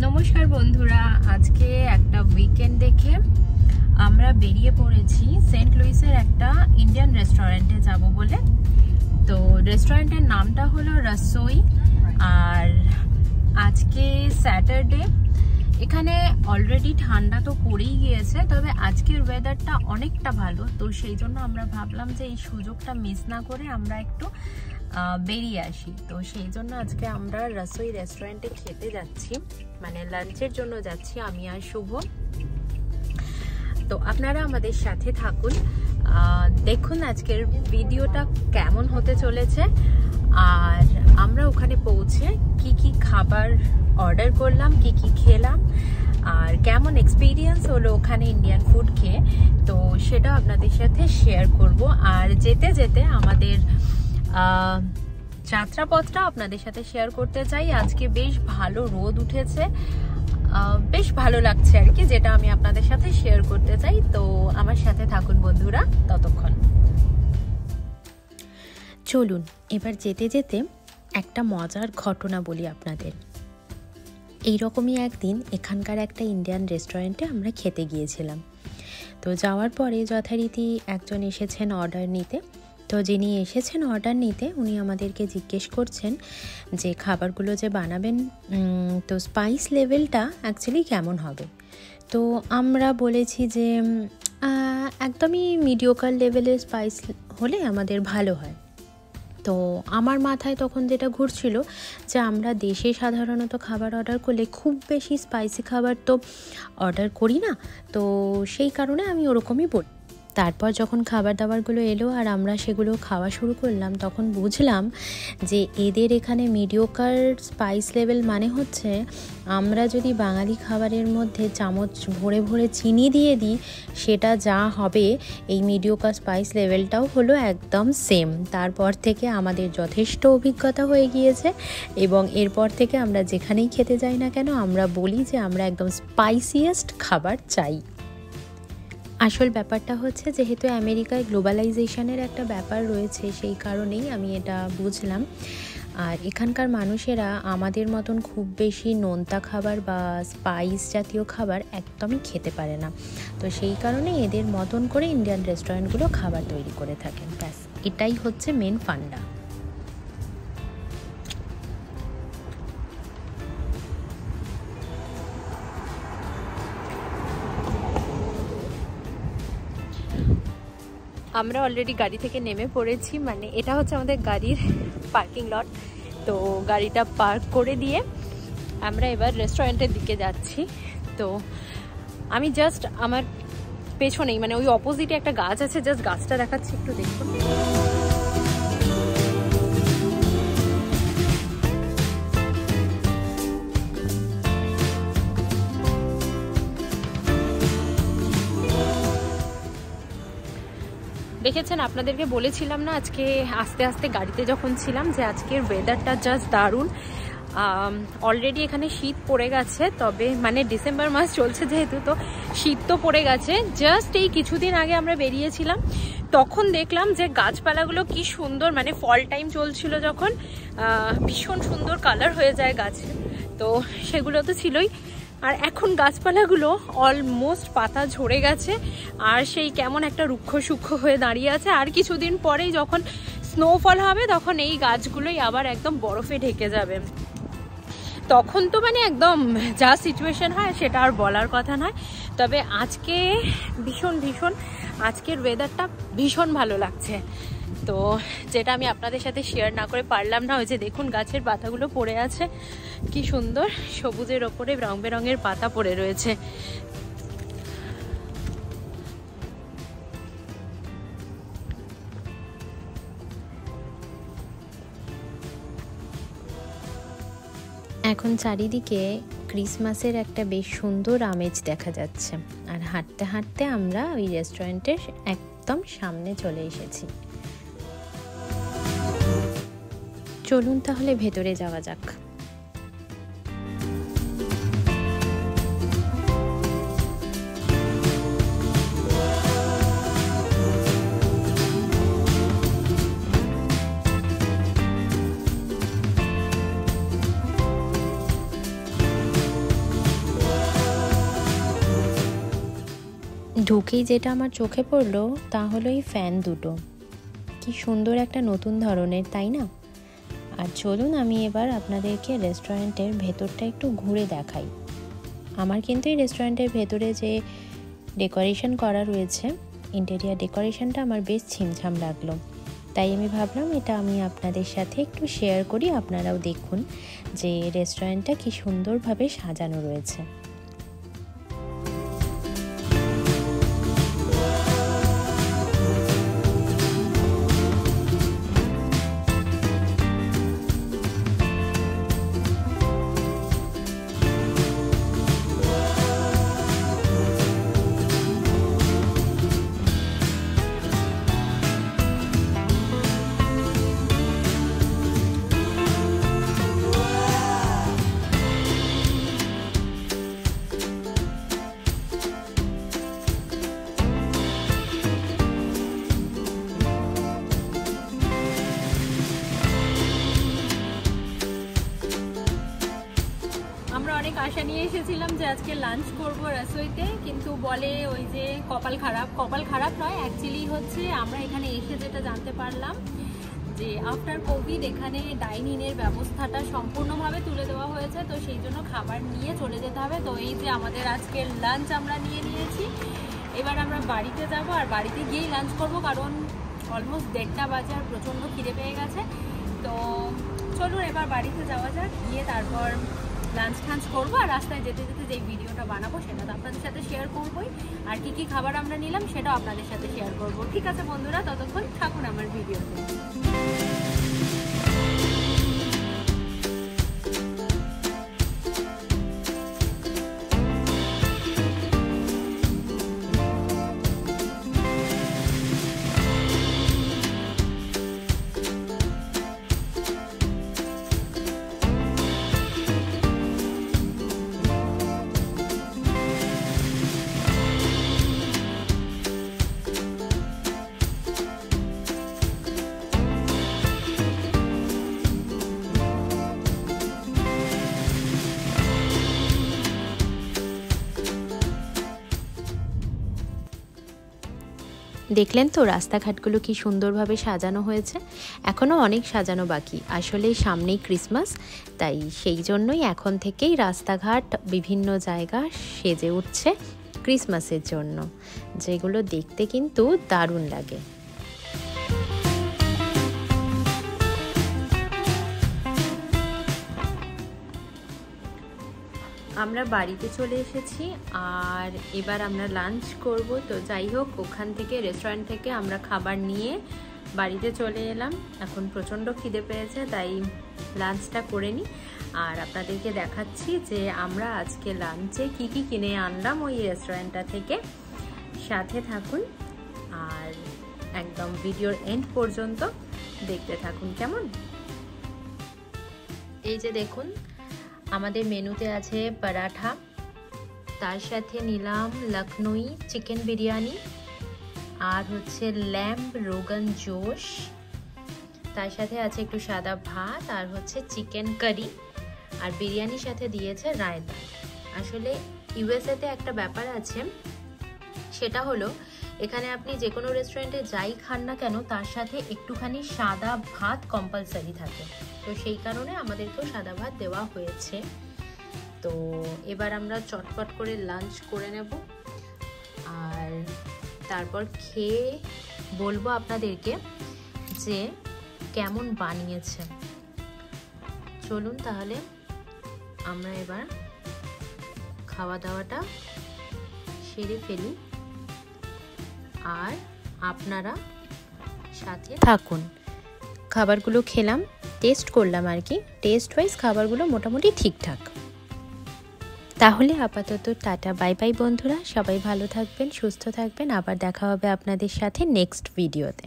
নমস্কার বন্ধুরা, আজকে একটা উইকেন্ড দেখে আমরা বেরিয়ে পড়েছি সেন্ট লুইসের একটা ইন্ডিয়ান রেস্টুরেন্টে যাব বলে। তো রেস্টুরেন্টের নামটা হলো রসোই। আর আজকে স্যাটারডে, এখানে অলরেডি ঠান্ডা তো পড়েই গিয়েছে, তবে আজকের ওয়েদারটা অনেকটা ভালো। তো সেই জন্য আমরা ভাবলাম যে এই সুযোগটা মিস না করে আমরা একটু বেরিয়ে আসি। তো সেই জন্য আজকে আমরা রসোই রেস্টুরেন্টে খেতে যাচ্ছি, মানে লাঞ্চের জন্য যাচ্ছি আমি আর শুভ। তো আপনারা আমাদের সাথে থাকুন, দেখুন আজকের ভিডিওটা কেমন হতে চলেছে। আর আমরা ওখানে পৌঁছে কি কি খাবার অর্ডার করলাম, কি কি খেলাম, আর কেমন এক্সপিরিয়েন্স হলো ওখানে ইন্ডিয়ান ফুড খেয়ে, তো সেটা আপনাদের সাথে শেয়ার করব। আর যেতে যেতে আমাদের যাত্রাপথটা আপনাদের সাথে শেয়ার করতে চাই। আজকে বেশ ভালো রোদ উঠেছে, বেশ ভালো লাগছে আর কি, যেটা আমি আপনাদের সাথে শেয়ার করতে চাই। তো আমার সাথে থাকুন বন্ধুরা ততক্ষণ। চলুন এবার যেতে যেতে একটা মজার ঘটনা বলি আপনাদের। এইরকমই একদিন এখানকার একটা ইন্ডিয়ান রেস্টুরেন্টে আমরা খেতে গিয়েছিলাম। তো যাওয়ার পরে যথারীতি একজন এসেছেন অর্ডার নিতে। তো যিনি এসেছেন অর্ডার নিতে উনি আমাদেরকে জিজ্ঞেস করছেন যে খাবারগুলো যে বানাবেন, তো স্পাইস লেভেলটা অ্যাকচুয়ালি কেমন হবে। তো আমরা বলেছি যে একদমই মিডিওকার লেভেলের স্পাইস হলে আমাদের ভালো হয়। তো আমার মাথায় তখন যেটা ঘুরছিল যে আমরা দেশে সাধারণত খাবার অর্ডার করলে খুব বেশি স্পাইসি খাবার তো অর্ডার করি না, তো সেই কারণে আমি ওরকমই বলি। তারপর যখন খাবার দাবারগুলো এলো আর আমরা সেগুলো খাওয়া শুরু করলাম, তখন বুঝলাম যে এদের এখানে মিডিওকার স্পাইস লেভেল মানে হচ্ছে আমরা যদি বাঙালি খাবারের মধ্যে চামচ ভরে ভরে চিনি দিয়ে দিই, সেটা যা হবে এই মিডিওকার স্পাইস লেভেলটাও হলো একদম সেম। তারপর থেকে আমাদের যথেষ্ট অভিজ্ঞতা হয়ে গিয়েছে এবং এরপর থেকে আমরা যেখানেই খেতে যাই না কেন আমরা বলি যে আমরা একদম স্পাইসিয়েস্ট খাবার চাই। আসল ব্যাপারটা হচ্ছে যেহেতু আমেরিকায় গ্লোবালাইজেশনের একটা ব্যাপার রয়েছে, সেই কারণেই আমি এটা বুঝলাম। আর এখানকার মানুষেরা আমাদের মতন খুব বেশি নোনতা খাবার বা স্পাইস জাতীয় খাবার একদমই খেতে পারে না। তো সেই কারণে এদের মতন করে ইন্ডিয়ান রেস্টুরেন্টগুলো খাবার তৈরি করে থাকেন। ব্যাস এটাই হচ্ছে মেন ফান্ডা। আমরা অলরেডি গাড়ি থেকে নেমে পড়েছি, মানে এটা হচ্ছে আমাদের গাড়ির পার্কিং লট। তো গাড়িটা পার্ক করে দিয়ে আমরা এবার রেস্টুরেন্টের দিকে যাচ্ছি। তো আমি জাস্ট আমার পেছনেই, মানে ওই অপোজিটে একটা গাছ আছে, জাস্ট গাছটা দেখাচ্ছি, একটু দেখুন। দেখেছেন, আপনাদেরকে বলেছিলাম না আজকে আস্তে আস্তে গাড়িতে যখন ছিলাম যে আজকের ওয়েদারটা জাস্ট দারুণ। অলরেডি এখানে শীত পড়ে গেছে, তবে মানে ডিসেম্বর মাস চলছে যেহেতু, তো শীত তো পড়ে গেছে। জাস্ট এই কিছুদিন আগে আমরা বেরিয়েছিলাম, তখন দেখলাম যে গাছপালাগুলো কি সুন্দর, মানে ফল টাইম চলছিল যখন, ভীষণ সুন্দর কালার হয়ে যায় গাছে। তো সেগুলো তো ছিলই, আর এখন গাছপালাগুলো অলমোস্ট পাতা ঝরে গেছে আর সেই কেমন একটা রুক্ষ সূক্ষ্ম হয়ে দাঁড়িয়ে আছে। আর কিছুদিন পরেই যখন স্নোফল হবে তখন এই গাছগুলোই আবার একদম বরফে ঢেকে যাবে। তখন তো মানে একদম যা সিচুয়েশন হয় সেটা আর বলার কথা নয়। তবে আজকে ভীষণ আজকের ওয়েদারটা ভীষণ ভালো লাগছে। তো যেটা আমি আপনাদের সাথে শেয়ার না করে পারলাম না, ওই যে দেখুন গাছের পাতাগুলো পড়ে আছে, কি সুন্দর সবুজের ওপরে রং বেরঙের পাতা পড়ে রয়েছে। এখন চারিদিকে ক্রিসমাসের একটা বেশ সুন্দর আমেজ দেখা যাচ্ছে। আর হাঁটতে হাঁটতে আমরা ওই রেস্টুরেন্টের একদম সামনে চলে এসেছি। চলুন তাহলে ভেতরে যাওয়া যাক। ঢুকেই যেটা আমার চোখে পড়লো তা হলো এই ফ্যান দুটো, কি সুন্দর একটা নতুন ধরনের, তাই না? আর চলুন আমি এবার আপনাদেরকে রেস্টুরেন্টের ভেতরটা একটু ঘুরে দেখাই। আমার কিন্তু এই রেস্টুরেন্টের ভেতরে যে ডেকোরেশন করা রয়েছে, ইন্টেরিয়ার ডেকোরেশনটা আমার বেশ ছিমছাম লাগলো, তাই আমি ভাবলাম এটা আমি আপনাদের সাথে একটু শেয়ার করি, আপনারাও দেখুন যে রেস্টুরেন্টটা কি সুন্দরভাবে সাজানো রয়েছে। অনেক আশা নিয়ে এসেছিলাম যে আজকে লাঞ্চ করব রসোইতে, কিন্তু বলে ওই যে কপাল খারাপ নয়, অ্যাকচুয়ালি হচ্ছে আমরা এখানে এসে যেটা জানতে পারলাম যে আফটার কোভিড এখানে ডাইনিংয়ের ব্যবস্থাটা সম্পূর্ণভাবে তুলে দেওয়া হয়েছে, তো সেই জন্য খাবার নিয়ে চলে যেতে হবে। তো এই যে আমাদের আজকের লাঞ্চ আমরা নিয়ে নিয়েছি, এবার আমরা বাড়িতে যাব আর বাড়িতে গিয়েই লাঞ্চ করব, কারণ অলমোস্ট 1:30 বাজে আর প্রচণ্ড খিদে পেয়ে গেছে। তো চলুন এবার বাড়িতে যাওয়া যাক, গিয়ে তারপর লাঞ্চ টাঞ্চ করবো, আর রাস্তায় যেতে যেতে যেই ভিডিওটা বানাবো সেটা তো আপনাদের সাথে শেয়ার করবোই, আর কি কি খাবার আমরা নিলাম সেটাও আপনাদের সাথে শেয়ার করবো। ঠিক আছে বন্ধুরা, ততক্ষণ থাকুন আমার ভিডিওতে। দেখলেন তো রাস্তাঘাটগুলো কি সুন্দরভাবে সাজানো হয়েছে, এখনও অনেক সাজানো বাকি, আসলে সামনেই ক্রিসমাস, তাই সেই জন্যই এখন থেকেই রাস্তাঘাট বিভিন্ন জায়গা সেজে উঠছে ক্রিসমাসের জন্য, যেগুলো দেখতে কিন্তু দারুণ লাগে। আমরা বাড়িতে চলে এসেছি আর এবার আমরা লাঞ্চ করব। তো যাই হোক, ওখান থেকে রেস্টুরেন্ট থেকে আমরা খাবার নিয়ে বাড়িতে চলে এলাম। এখন প্রচণ্ড খিদে পেয়েছে, তাই লাঞ্চটা করে নিই আর আপনাদেরকে দেখাচ্ছি যে আমরা আজকে লাঞ্চে কি কি কিনে আনলাম ওই রেস্টুরেন্টটা থেকে। সাথে থাকুন আর একদম ভিডিওর এন্ড পর্যন্ত দেখতে থাকুন কেমন। এই যে দেখুন, আমাদের মেনুতে আছে পরাঠা, তার সাথে নিলাম লখনৌই চিকেন বিরিয়ানি, আর হচ্ছে ল্যাম্ব রোগান জোশ, তার সাথে আছে একটু সাদা ভাত, আর হচ্ছে চিকেন কারি, আর বিরিয়ানির সাথে দিয়েছে রায়তা। আসলে ইউএসএতে একটা ব্যাপার আছে, সেটা হলো এখানে আপনি যে কোনো রেস্টুরেন্টে যাই খান না কেন তার সাথে একটুখানি সাদা ভাত কম্পালসারি থাকে, তো সেই কারণে আমাদেরকেও সাদা ভাত দেওয়া হয়েছে। তো এবার আমরা চটপট করে লাঞ্চ করে নেব আর তারপর খেয়ে বলবো আপনাদেরকে যে কেমন বানিয়েছে। চলুন তাহলে আমরা এবার খাওয়া দাওয়াটা সেরে ফেলি আর আপনারা সাথে থাকুন। খাবারগুলো খেলাম, টেস্ট করলাম আর কি, টেস্ট ওয়াইজ খাবারগুলো মোটামুটি ঠিকঠাক। তাহলে আপাতত টাটা, বাই বাই বন্ধুরা, সবাই ভালো থাকবেন, সুস্থ থাকবেন, আবার দেখা হবে আপনাদের সাথে নেক্সট ভিডিওতে।